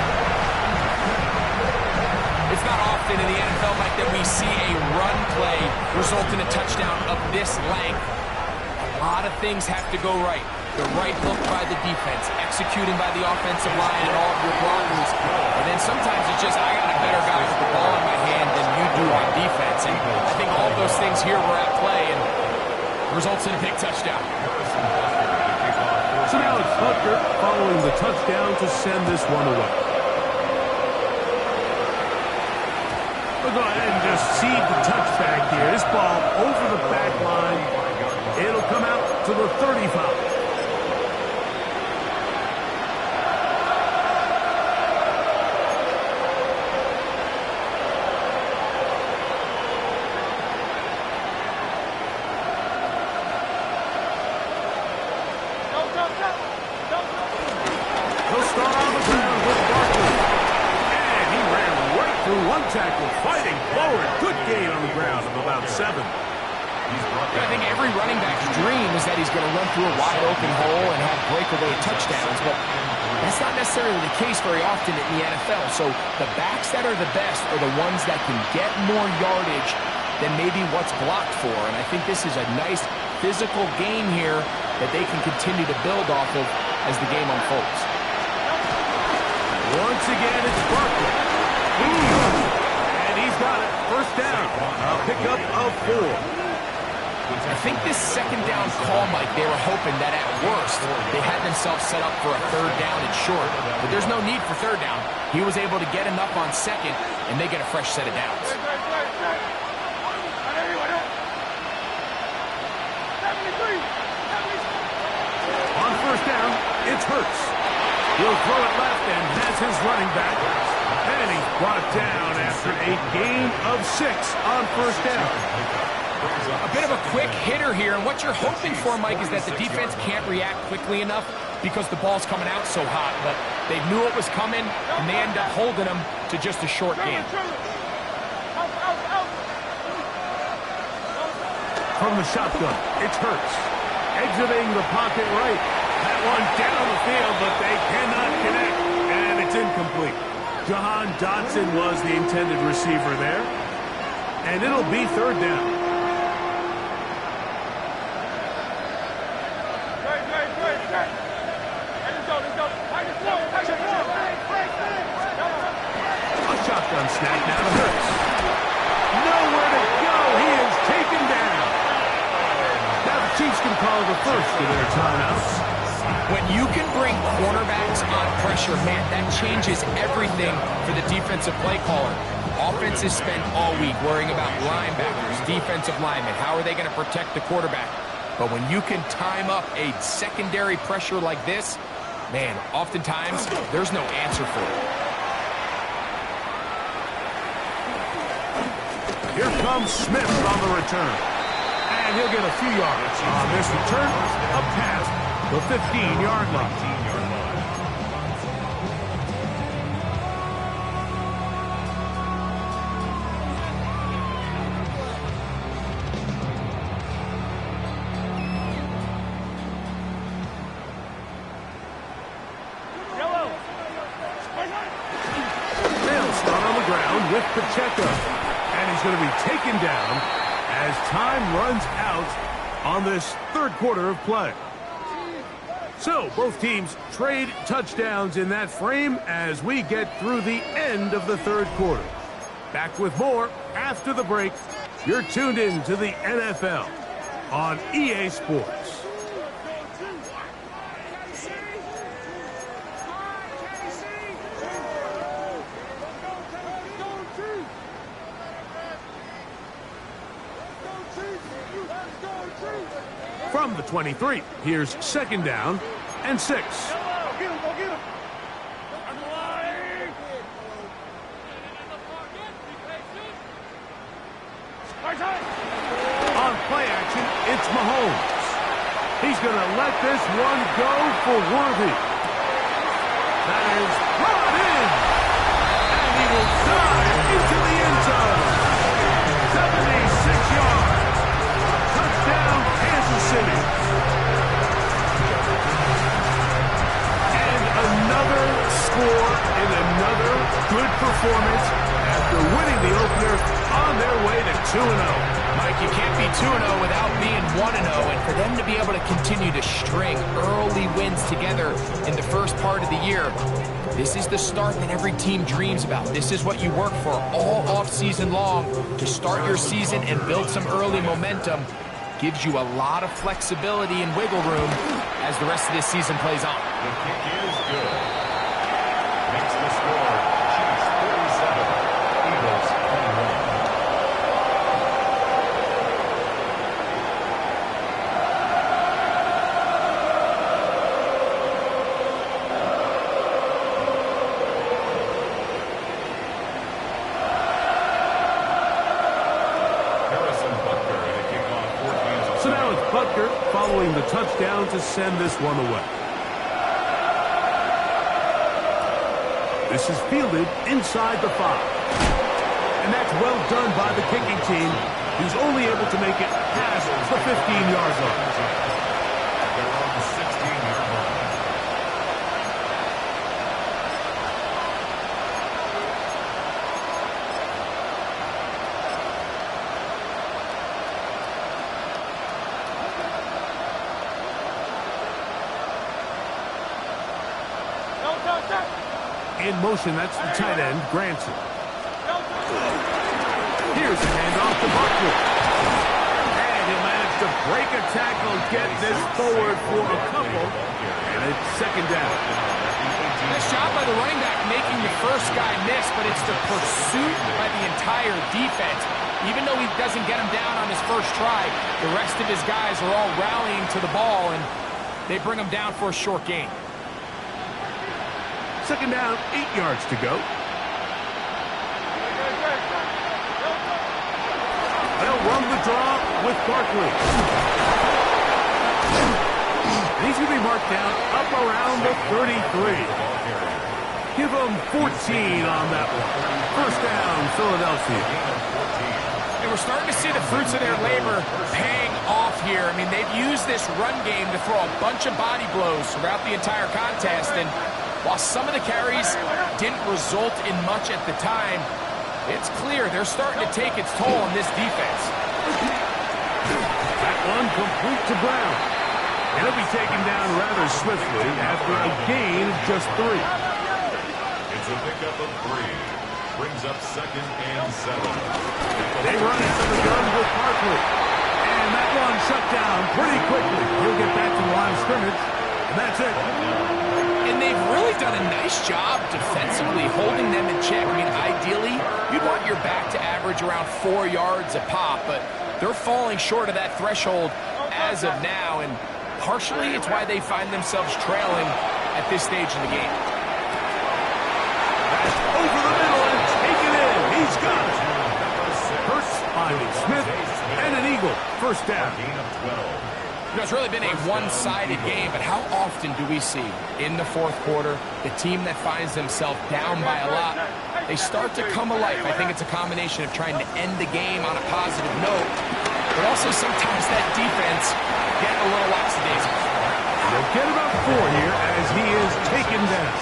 It's not often in the NFL, Mike, that we see a run play result in a touchdown of this length. A lot of things have to go right. The right look by the defense, executing by the offensive line and all of your blockers. And then sometimes it's just, I got a better guy with the ball in my hand than you do on defense. And I think all of those things here were at play and results in a big touchdown. So now it's Butker following the touchdown to send this one away. We'll go ahead and just seed the touchback here. This ball over the back line. It'll come out to the 35. He'll start on the ground with Barkley. And he ran right through one tackle, fighting forward. Good gain on the ground of about 7. I think every running back's dream is that he's going to run through a wide open hole and have breakaway touchdowns, but that's not necessarily the case very often in the NFL. So the backs that are the best are the ones that can get more yardage than maybe what's blocked for. And I think this is a nice physical game here that they can continue to build off of as the game unfolds. Once again, it's Barkley. And he's got it. First down. A pickup of 4. I think this second down call, Mike, they were hoping that at worst they had themselves set up for a third down and short. But there's no need for third down. He was able to get enough on second, and they get a fresh set of downs. On first down, it's Hurts. He'll throw it left and has his running back. And he's brought down after a gain of 6 on first down. A bit of a quick hitter here, and what you're hoping for, Mike, is that the defense can't react quickly enough because the ball's coming out so hot. But they knew it was coming, and they end up holding them to just a short gain. From the shotgun, it's Hurts. Exiting the pocket right. That one down the field, but they cannot connect, and it's incomplete. Jahan Dotson was the intended receiver there, and it'll be third down. Shotgun snap now to Hurts. Nowhere to go. He is taken down. Now the Chiefs can call the first of their timeouts. When you can bring cornerbacks on pressure, man, that changes everything for the defensive play caller. Offenses spend all week worrying about linebackers, defensive linemen. How are they going to protect the quarterback? But when you can time up a secondary pressure like this, man, oftentimes there's no answer for it. Here comes Smith on the return. And he'll get a few yards on this return, up past the 15-yard line. They'll start on the ground with Pacheco. And he's going to be taken down as time runs out on this third quarter of play. So both teams trade touchdowns in that frame as we get through the end of the third quarter. Back with more after the break. You're tuned in to the NFL on EA Sports. From the 23, here's second down and 6. Go get him. On play action, it's Mahomes. He's going to let this one go for Worthy. That is brought in. will dive into the end zone. 76 yards. Touchdown, Kansas City. And another score in another good performance after winning the opener on their way to 2-0. Mike, you can't be 2-0 without being 1-0, and for them to be able to continue to string early wins together in the first part of the year, this is the start that every team dreams about. This is what you work for all off-season long, to start your season and build some early momentum. Gives you a lot of flexibility and wiggle room as the rest of this season plays on. The kick is good. Makes the score Chiefs 37, Eagles 21. Following the touchdown to send this one away. This is fielded inside the 5. And that's well done by the kicking team, who's only able to make it past the 15-yard line. They're on the 16-yard line. In motion, that's the tight end, Granson. Here's a handoff to Barkley. And he managed to break a tackle, get this forward for a couple, and it's second down. Nice job by the running back making the first guy miss, but it's the pursuit by the entire defense. Even though he doesn't get him down on his first try, the rest of his guys are all rallying to the ball, and they bring him down for a short gain. Second down, 8 yards to go. They'll run the draw with Barkley. He's going to be marked down up around the 33. Give him 14 on that one. First down, Philadelphia. And we're starting to see the fruits of their labor paying off here. I mean, they've used this run game to throw a bunch of body blows throughout the entire contest, and while some of the carries didn't result in much at the time, it's clear they're starting to take its toll on this defense. That one complete to Brown. And he'll be taken down rather swiftly after a gain of just 3. It's a pickup of 3. Brings up 2nd and 7. They run out of the gun with Barkley. And that one shut down pretty quickly. He'll get back to the line of scrimmage. And that's it. And they've really done a nice job defensively holding them in check. I mean, ideally, you'd want your back to average around 4 yards a pop, but they're falling short of that threshold as of now, and partially it's why they find themselves trailing at this stage in the game. That's over the middle and taken in. He's got it. Hurts finding Smith and an Eagle. First down. You know, it's really been a one-sided game, but how often do we see in the fourth quarter the team that finds themselves down by a lot, they start to come alive. I think it's a combination of trying to end the game on a positive note, but also sometimes that defense get a little lackadaisical. They'll get about 4 here as he is taken down.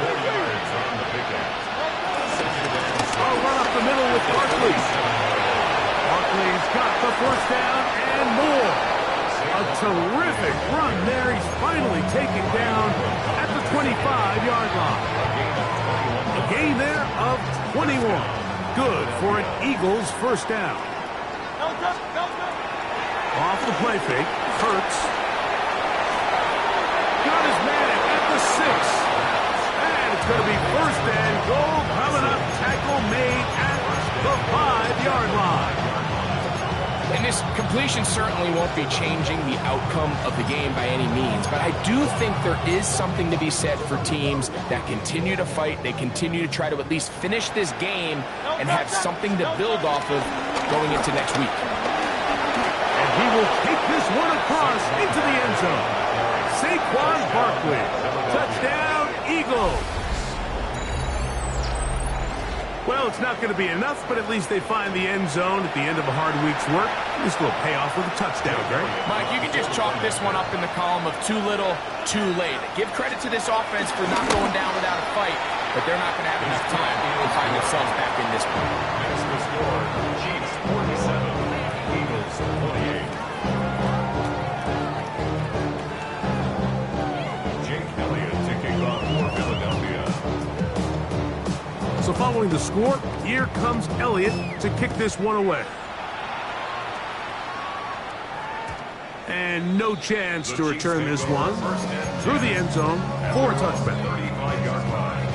4 yards on the pickup. I'll run up the middle with Barkley. Barkley's got the first down and more. A terrific run there. He's finally taken down at the 25-yard line. A gain there of 21. Good for an Eagles first down. Off the play fake. Hurts. Got his man at the 6. And it's going to be first and goal coming up. Tackle made at the 5-yard line. And this completion certainly won't be changing the outcome of the game by any means, but I do think there is something to be said for teams that continue to fight, they continue to try to at least finish this game and have something to build off of going into next week. And he will take this one across into the end zone. Saquon Barkley. Touchdown, Eagles. Well, it's not going to be enough, but at least they find the end zone at the end of a hard week's work. This will pay off with a touchdown, right? Mike, you can just chalk this one up in the column of too little, too late. Give credit to this offense for not going down without a fight, but they're not going to have enough time to find themselves back in this point. That's the score. Chiefs 47, Eagles 28. Jake Elliott to kick off for Philadelphia. So following the score, here comes Elliott to kick this one away. And no chance to return this one through the end zone for a touchback. 35-yard line.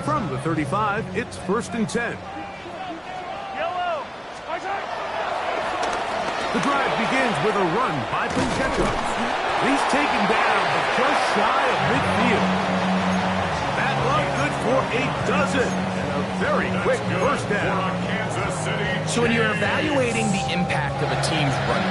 From the 35, it's 1st and 10. The drive begins with a run by Pacheco. He's taken down, but just shy of midfield. That look good for a dozen. And a very quick first down. So when you're evaluating the impact of a team's run,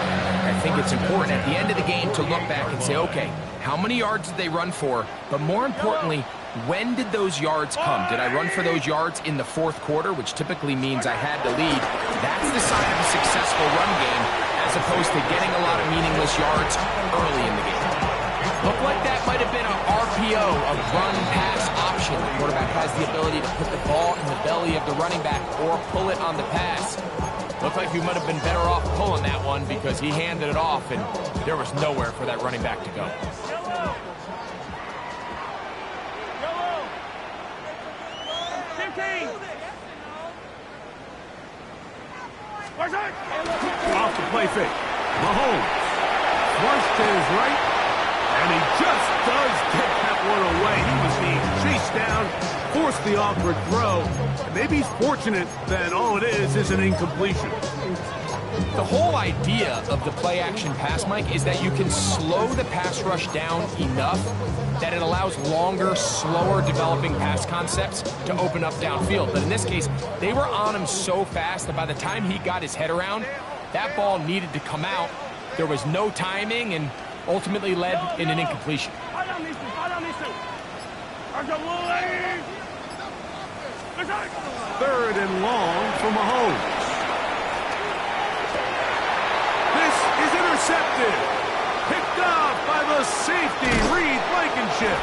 I think it's important at the end of the game to look back and say, okay, how many yards did they run for? But more importantly, when did those yards come? Did I run for those yards in the fourth quarter, which typically means I had to lead? That's the sign of a successful run game, as opposed to getting a lot of meaningless yards early in the game. Looked like that might have been an RPO, a run-pass option. The quarterback has the ability to put the ball in the belly of the running back or pull it on the pass. Looked like we might have been better off pulling that one because he handed it off and there was nowhere for that running back to go. Off the play fake. Mahomes flushed to his right, and he just does get that one away. He was being chased down, forced the awkward throw. And maybe he's fortunate that all it is an incompletion. The whole idea of the play-action pass, Mike, is that you can slow the pass rush down enough that it allows longer, slower developing pass concepts to open up downfield. But in this case, they were on him so fast that by the time he got his head around, that ball needed to come out. There was no timing and ultimately led in an incompletion. Third and long for Mahomes. This is intercepted. Picked off by the safety, Reed Blankenship.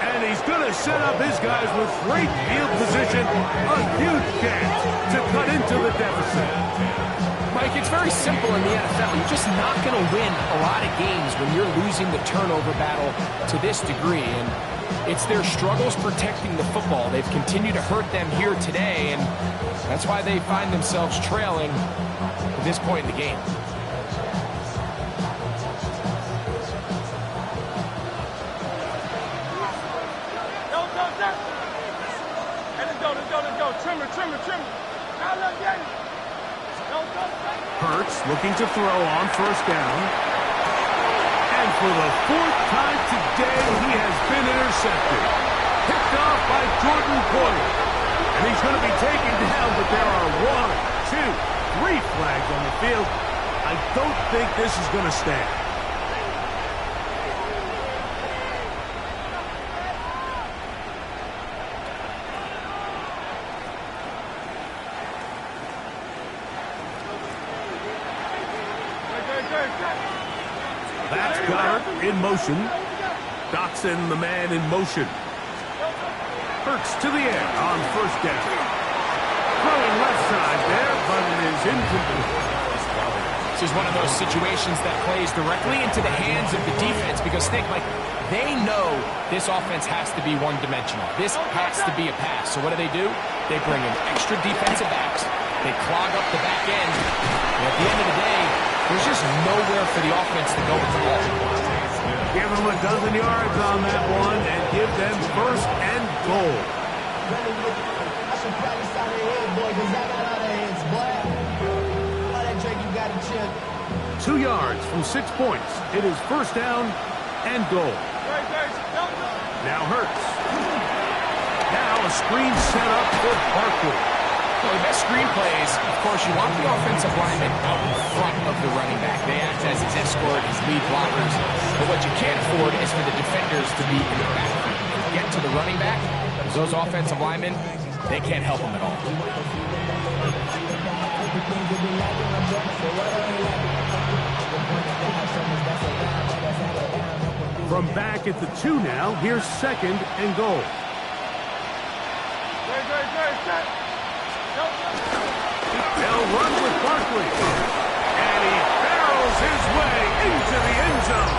And he's going to set up his guys with great field position. A huge chance to cut into the deficit. Mike, it's very simple in the NFL. You're just not going to win a lot of games when you're losing the turnover battle to this degree. And it's their struggles protecting the football. They've continued to hurt them here today, and that's why they find themselves trailing at this point in the game. Hurts looking to throw on first down. And for the fourth time today, he has been intercepted. Picked off by Jordan Poyer. And he's going to be taken down, but there are 1, 2, 3 flags on the field. I don't think this is going to stand. That's Goddard in motion. Dotson, the man in motion. Hurts to the air on first down. Throwing left side there, but it is incomplete. This is one of those situations that plays directly into the hands of the defense because think, like, they know this offense has to be one-dimensional. This has to be a pass. So what do? They bring in extra defensive backs. They clog up the back end. And at the end of the day, there's just nowhere for the offense to go with the ball. Give them a dozen yards on that one and give them first and goal. 2 yards from 6 points. It is first down and goal. Now Hurts. Now a screen set up for Barkley. Well, the best screen plays, of course, you want the offensive lineman out in front of the running back. They act as escort his lead blockers. But what you can't afford is for the defenders to be in the backfield. Get to the running back, because those offensive linemen, they can't help him at all. From back at the 2 now, here's 2nd and goal. They'll run with Barkley. And he barrels his way into the end zone.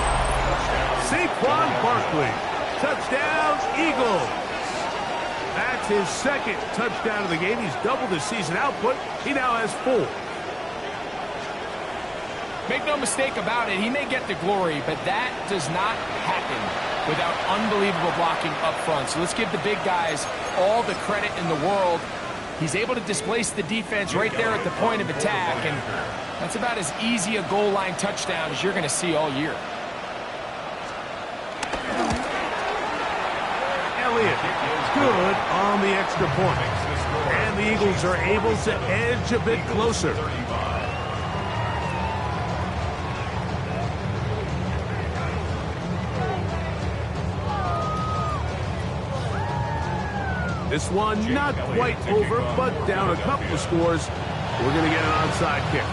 Saquon Barkley. Touchdown, Eagles. That's his 2nd touchdown of the game. He's doubled his season output. He now has 4. Make no mistake about it, he may get the glory, but that does not happen without unbelievable blocking up front. So let's give the big guys all the credit in the world. He's able to displace the defense right there at the point of attack, and that's about as easy a goal line touchdown as you're going to see all year. Elliott is good on the extra point. And the Eagles are able to edge a bit closer. This one not quite over, but down a couple of scores. We're going to get an onside kick.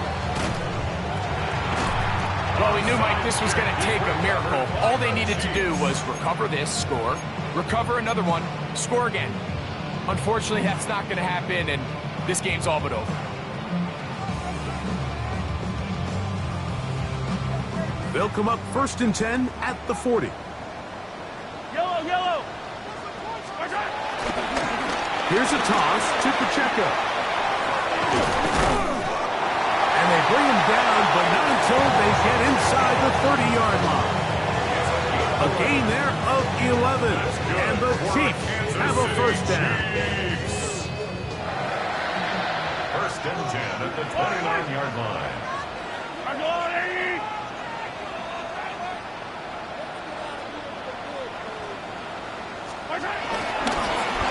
Well, we knew, Mike, this was going to take a miracle. All they needed to do was recover this, score, recover another one, score again. Unfortunately, that's not going to happen, and this game's all but over. They'll come up 1st and 10 at the 40. Yellow! Here's a toss to Pacheco. And they bring him down, but not until they get inside the 30-yard line. A gain there of 11. And the Chiefs have a first down. 1st and 10 at the 29-yard line.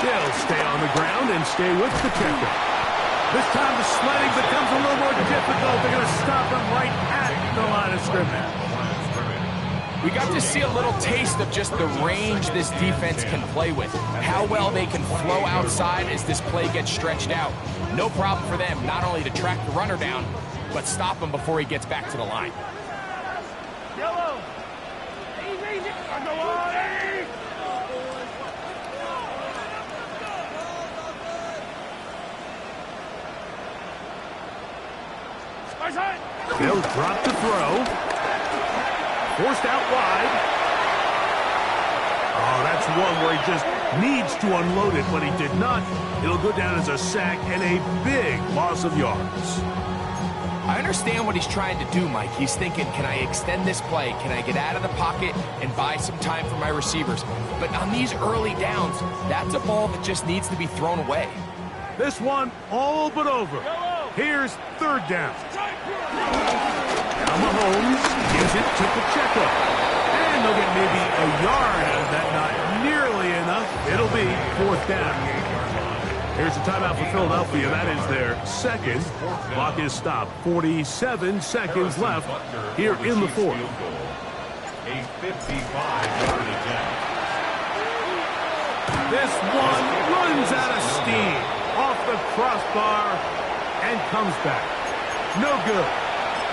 They'll stay on the ground and stay with Pacheco. This time the sledding becomes a little more difficult. They're going to stop him right at the line of scrimmage. We got to see a little taste of just the range this defense can play with. How well they can flow outside as this play gets stretched out. No problem for them not only to track the runner down, but stop him before he gets back to the line. Yellow! They'll drop the throw. Forced out wide. Oh, that's one where he just needs to unload it, but he did not. It'll go down as a sack and a big loss of yards. I understand what he's trying to do, Mike. He's thinking, can I extend this play? Can I get out of the pocket and buy some time for my receivers? But on these early downs, that's a ball that just needs to be thrown away. This one all but over. Here's 3rd down. Now Mahomes gives it to Pacheco. And they'll get maybe a yard out of that. Not nearly enough. It'll be 4th down. Here's a timeout for Philadelphia. That is their 2nd. Clock is stopped. 47 seconds left here in the 4th. A 55-yard attempt. This one runs out of steam. Off the crossbar and comes back. No good.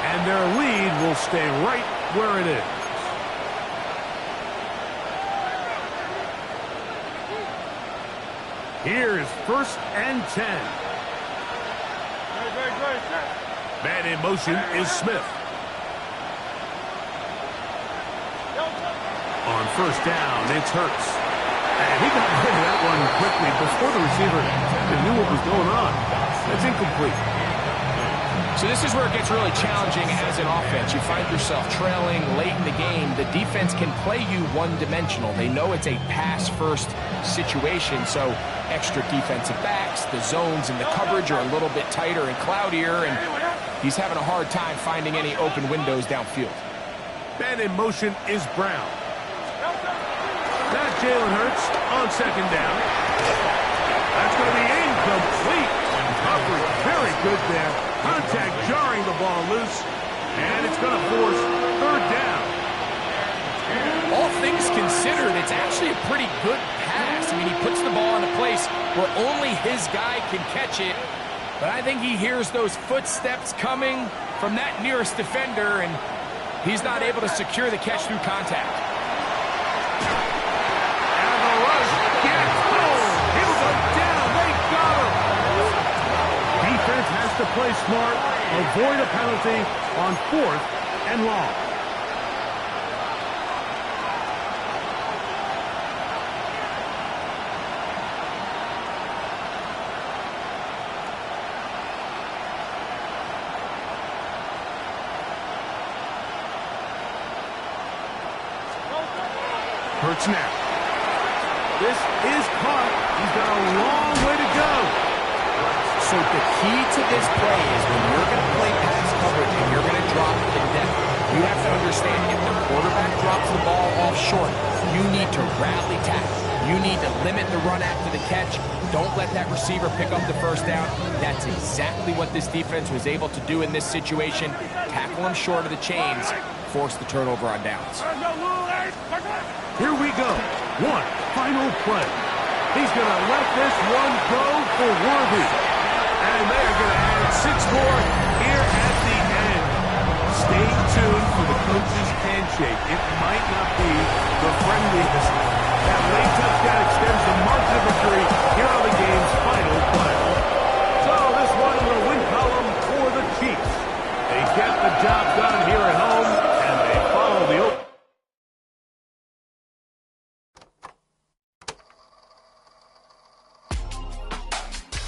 And their lead will stay right where it is. Here's 1st and 10. Man in motion is Smith. On 1st down, it's Hurts. And he got rid of that one quickly before the receiver knew what was going on. That's incomplete. So this is where it gets really challenging as an offense. You find yourself trailing late in the game. The defense can play you one-dimensional. They know it's a pass-first situation, so extra defensive backs, the zones and the coverage are a little bit tighter and cloudier, and he's having a hard time finding any open windows downfield. Man in motion is Brown. Not Jalen Hurts on 2nd down. That's going to be incomplete. Coverage very good there. Contact jarring the ball loose. And it's going to force third down. All things considered, it's actually a pretty good pass. I mean, he puts the ball in a place where only his guy can catch it. But I think he hears those footsteps coming from that nearest defender, and he's not able to secure the catch through contact. And the rush gets home. He'll go down. They got him. Defense has to play smart, avoid a penalty on 4th and long. Hurts now. This is caught. He's got a long way to go. So the key to this play is when you're going to play pass coverage and you're going to drop in depth, you have to understand if the quarterback drops the ball off short, you need to rally tackle. You need to limit the run after the catch. Don't let that receiver pick up the first down. That's exactly what this defense was able to do in this situation. Tackle him short of the chains, force the turnover on downs. Here we go. One final play. He's going to let this one go for Worthy. And they're going to add 6 more here at the end. Stay tuned for the coach's handshake. It might not be the friendliest